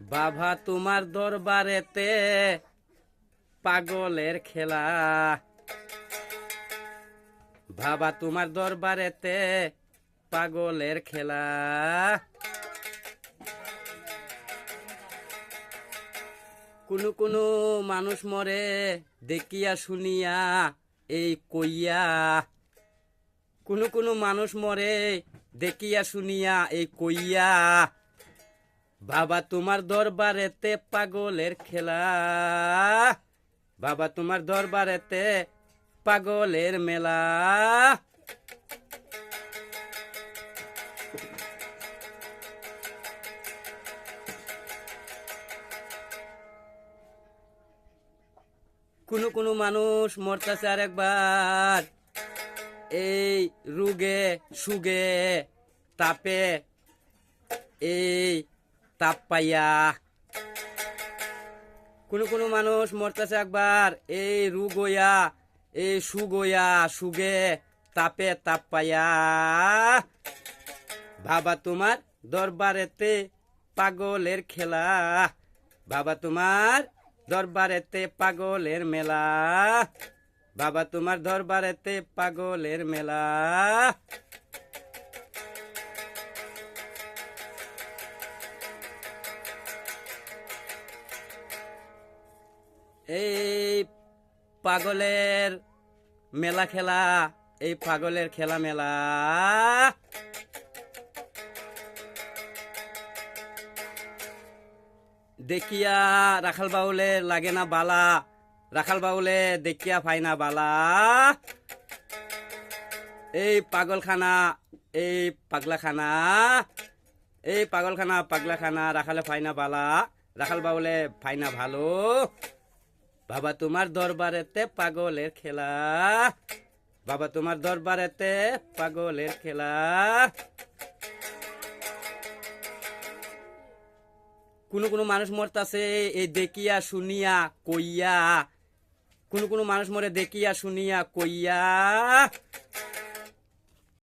বাবা তোমার দরবারেতে পাগলের খেলা, বাবা তোমার দরবারেতে পাগলের খেলা। কোনো কোনো মানুষ মরে দেখিয়া শুনিয়া এই কইয়া, কোনো কোনো মানুষ মরে দেখিয়া শুনিয়া এই কইয়া, বাবা তোমার দরবারেতে পাগলের খেলা, বাবা তোমার দরবারেতে পাগলের মেলা। কোনো কোনো মানুষ মরতেছে আর একবার এই রোগে সুগে তাপে, এই তাপ পাইয়া। কোনো কোনো মানুষ মরতেছে একবার এই রোগ হইয়া, এই সুগ হইয়া সুগে তাপে তাপ পাইয়া। বাবা তোমার দরবারেতে পাগলের খেলা, বাবা তোমার দরবারেতে পাগলের মেলা, বাবা তোমার দরবারেতে পাগলের মেলা। এই পাগলের মেলা খেলা, এই পাগলের খেলা মেলা। দেখিয়া রাখাল বাউলে লাগে না বালা, রাখাল বাউলে দেখিয়া পাই না বালা। এই পাগলখানা, এই পাগলাখানা, এই পাগলখানা পাগলাখানা রাখালে পাই না বালা, রাখাল বাউলে পাই না ভালো। বাবা তোমার দরবারেতে পাগলের খেলা, বাবা তোমার দরবারেতে পাগলের খেলা। কোনো কোনো মানুষ মরতাছে এই দেখিয়া শুনিয়া কইয়া, কোনো কোনো মানুষ মরে দেখিয়া শুনিয়া কইয়া।